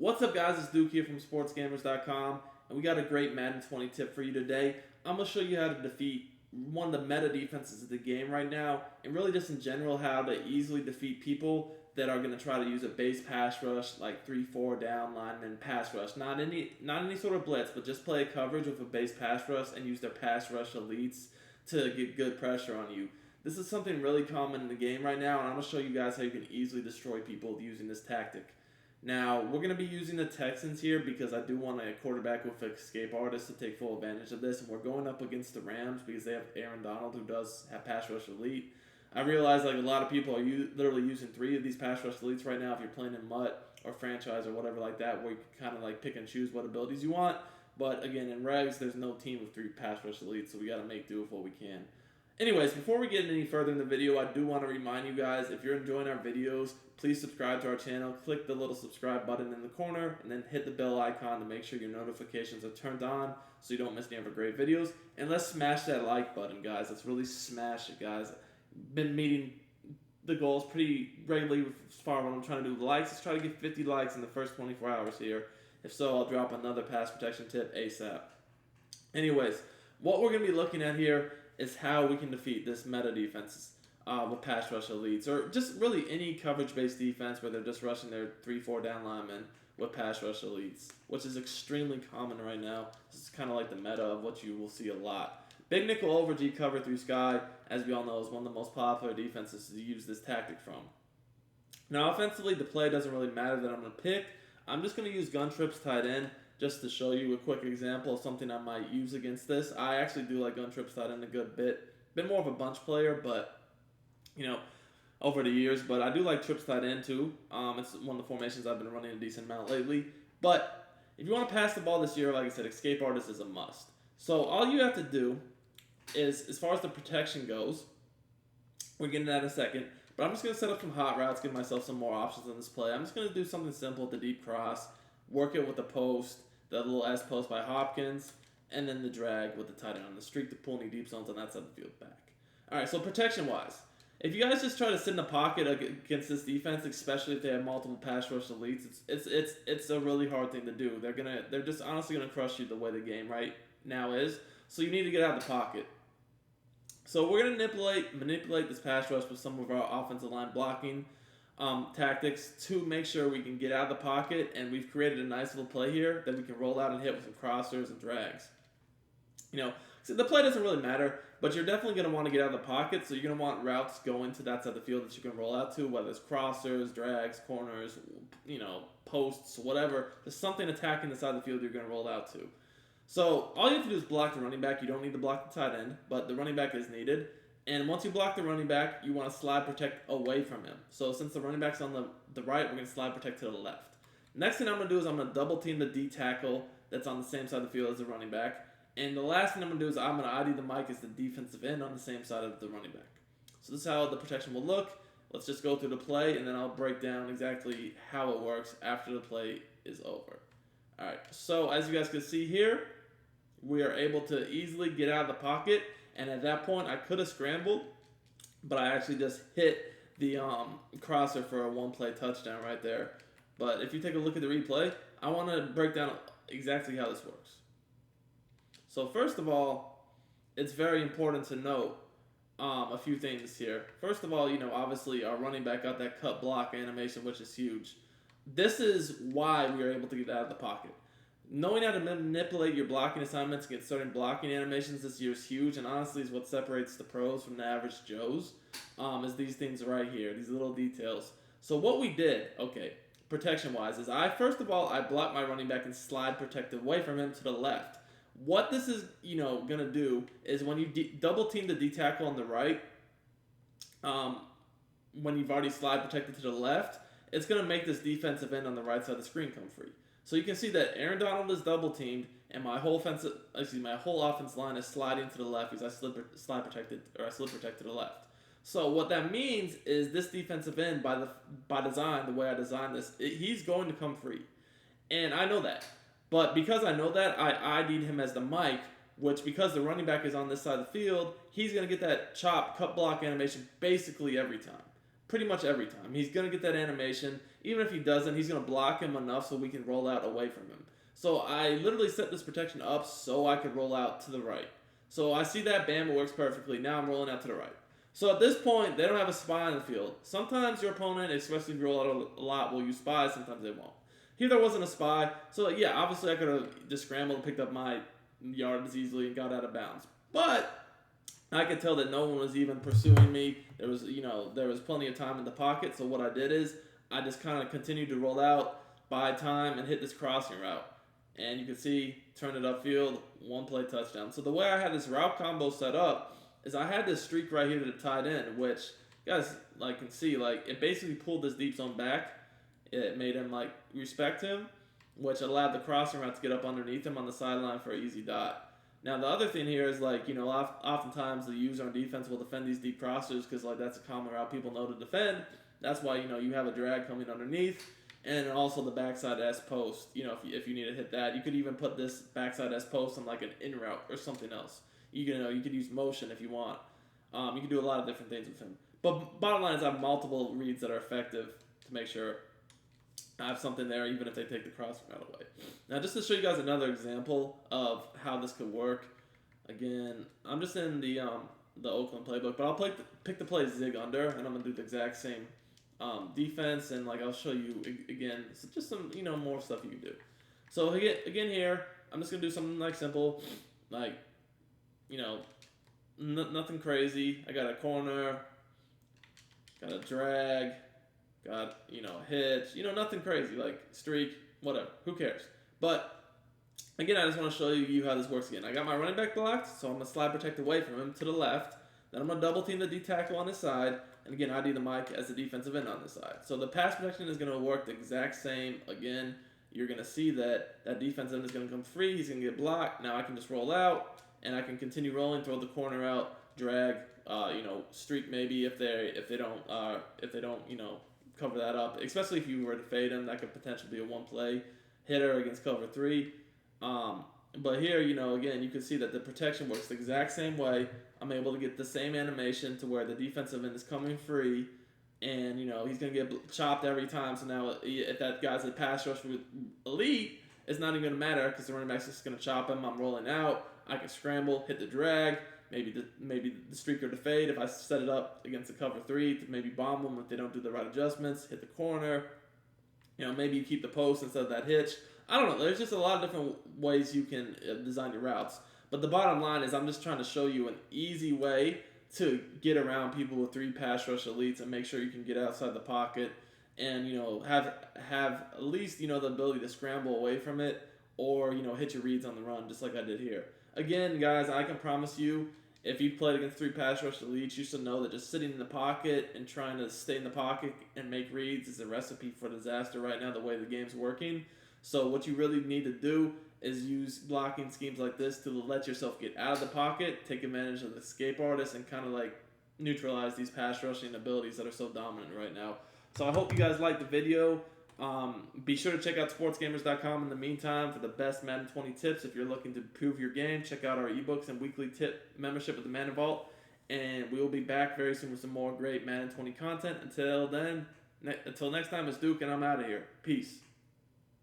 What's up, guys? It's Duke here from SportsGamers.com, and we got a great Madden 20 tip for you today. I'm going to show you how to defeat one of the meta defenses of the game right now, and really just in general how to easily defeat people that are going to try to use a base pass rush, like 3-4 down lineman pass rush. Not any sort of blitz, but just play coverage with a base pass rush and use their pass rush elites to get good pressure on you. This is something really common in the game right now, and I'm going to show you guys how you can easily destroy people using this tactic. Now, we're going to be using the Texans here because I do want a quarterback with escape artist to take full advantage of this. And we're going up against the Rams because they have Aaron Donald, who does have pass rush elite. I realize like a lot of people are literally using 3 of these pass rush elites right now if you're playing in MUT or franchise or whatever like that, where you can kind of like pick and choose what abilities you want. But again, in regs, there's no team with 3 pass rush elites, so we got to make do with what we can. Anyways, before we get any further in the video, I do want to remind you guys, if you're enjoying our videos, please subscribe to our channel. Click the little subscribe button in the corner, and then hit the bell icon to make sure your notifications are turned on so you don't miss any of our great videos. And let's smash that like button, guys. Let's really smash it, guys. Been meeting the goals pretty regularly as far as what I'm trying to do with likes. Let's try to get 50 likes in the first 24 hours here. If so, I'll drop another pass protection tip ASAP. Anyways, what we're going to be looking at here is how we can defeat this meta defenses with pass rush elites, or just really any coverage-based defense where they're just rushing their 3-4 down linemen with pass rush elites, which is extremely common right now. This is kind of like the meta of what you will see a lot. Big nickel over G cover through sky, as we all know, is one of the most popular defenses to use this tactic from. Now, offensively, the play doesn't really matter that I'm going to pick. I'm just going to use gun trips tight end, just to show you a quick example of something I might use against this. I actually do like gun trips tight end a good bit. Been more of a bunch player, but, you know, over the years. But I do like trips tight end too. It's one of the formations I've been running a decent amount lately. But if you want to pass the ball this year, like I said, escape artist is a must. So all you have to do is, as far as the protection goes, we're getting that in a second. But I'm just going to set up some hot routes, give myself some more options on this play. I'm just going to do something simple with the deep cross, work it with the post, the little S post by Hopkins, and then the drag with the tight end on the streak to pull any deep zones on that side of the field back. All right, so protection-wise, if you guys just try to sit in the pocket against this defense, especially if they have multiple pass rush elites, it's a really hard thing to do. They're just honestly gonna crush you the way the game right now is. So you need to get out of the pocket. So we're gonna manipulate this pass rush with some of our offensive line blocking tactics to make sure we can get out of the pocket, and we've created a nice little play here that we can roll out and hit with some crossers and drags. You know, so the play doesn't really matter, but you're definitely going to want to get out of the pocket, so you're going to want routes going to that side of the field that you can roll out to, whether it's crossers, drags, corners, you know, posts, whatever. There's something attacking the side of the field you're going to roll out to. So all you have to do is block the running back. You don't need to block the tight end, but the running back is needed. And once you block the running back, you want to slide protect away from him. So since the running back's on the right, we're going to slide protect to the left. Next thing I'm going to do is I'm going to double team the D tackle that's on the same side of the field as the running back. And the last thing I'm going to do is I'm going to ID the mic as the defensive end on the same side of the running back. So this is how the protection will look. Let's just go through the play, and then I'll break down exactly how it works after the play is over. All right, so as you guys can see here, we are able to easily get out of the pocket. And at that point, I could have scrambled, but I actually just hit the crosser for a one-play touchdown right there. But if you take a look at the replay, I want to break down exactly how this works. So first of all, it's very important to note a few things here. First of all, you know, obviously our running back got that cut block animation, which is huge. This is why we are able to get out of the pocket. Knowing how to manipulate your blocking assignments and get certain blocking animations this year is huge, and honestly is what separates the pros from the average Joes, is these things right here, these little details. So what we did, okay, protection-wise, is first of all, I blocked my running back and slide protect away from him to the left. What this is, you know, going to do is when you double team the D tackle on the right, when you've already slide protected to the left, it's going to make this defensive end on the right side of the screen come free. So you can see that Aaron Donald is double teamed, and my whole offense line is sliding to the left because I slid protect to the left. So what that means is this defensive end, by design, the way I designed this, he's going to come free, and I know that. But because I know that, I ID'd him as the mic, which because the running back is on this side of the field, he's going to get that chop cut block animation basically every time. pretty much every time. He's going to get that animation. Even if he doesn't, he's going to block him enough so we can roll out away from him. So I literally set this protection up so I could roll out to the right. So I see that, bam, it works perfectly. Now I'm rolling out to the right. So at this point, they don't have a spy in the field. Sometimes your opponent, especially if you roll out a lot, will use spies. Sometimes they won't. Here there wasn't a spy. So yeah, obviously I could have just scrambled and picked up my yards easily and got out of bounds. But I could tell that no one was even pursuing me. There was plenty of time in the pocket. So what I did is I just kind of continued to roll out, buy time, and hit this crossing route. And you can see, turn it upfield, one play touchdown. So the way I had this route combo set up is I had this streak right here to the tight end, which you guys can see, it basically pulled this deep zone back. It made him respect him, which allowed the crossing route to get up underneath him on the sideline for an easy dot. Now the other thing here is oftentimes the user on defense will defend these deep crossers because that's a common route people know to defend. That's why you have a drag coming underneath. And also the backside S post, if you need to hit that. You could even put this backside S post on an in route or something else. You could use motion if you want. You can do a lot of different things with him. But bottom line is I have multiple reads that are effective to make sure I have something there even if they take the crossing route away. Now just to show you guys another example of how this could work. Again, I'm just in the Oakland playbook, but I'll pick the play zig under, and I'm going to do the exact same defense, and I'll show you again just some more stuff you can do. So again here, I'm just gonna do something simple, nothing crazy. I got a corner, got a drag, got a hitch, nothing crazy streak, whatever. Who cares? But again, I just want to show you how this works again. I got my running back blocked, so I'm gonna slide protect away from him to the left. Then I'm gonna double team the D tackle on his side. And again, ID the Mike as the defensive end on this side. So the pass protection is going to work the exact same. Again, you're going to see that defensive end is going to come free. He's going to get blocked. Now I can just roll out, and I can continue rolling, throw the corner out, drag, streak maybe if they don't cover that up. Especially if you were to fade him, that could potentially be a one play hitter against cover 3. But here, again, you can see that the protection works the exact same way. I'm able to get the same animation to where the defensive end is coming free, and he's gonna get chopped every time. So now, if that guy's a pass rush with elite, it's not even gonna matter because the running back's just gonna chop him. I'm rolling out. I can scramble, hit the drag, maybe the streak or the fade. If I set it up against the cover 3 to maybe bomb them if they don't do the right adjustments, hit the corner. Maybe you keep the post instead of that hitch. I don't know. There's just a lot of different ways you can design your routes. But the bottom line is I'm just trying to show you an easy way to get around people with 3 pass rush elites and make sure you can get outside the pocket and, have at least, the ability to scramble away from it or, hit your reads on the run just like I did here. Again, guys, I can promise you if you've played against 3 pass rush elites, you should know that just sitting in the pocket and trying to stay in the pocket and make reads is a recipe for disaster right now the way the game's working. So what you really need to do is use blocking schemes like this to let yourself get out of the pocket, take advantage of the escape artist, and kind of neutralize these pass rushing abilities that are so dominant right now. So I hope you guys liked the video. Be sure to check out sportsgamers.com in the meantime for the best Madden 20 tips. If you're looking to improve your game, check out our ebooks and weekly tip membership with the Madden Vault. And we will be back very soon with some more great Madden 20 content. Until then, until next time, it's Duke, and I'm out of here. Peace.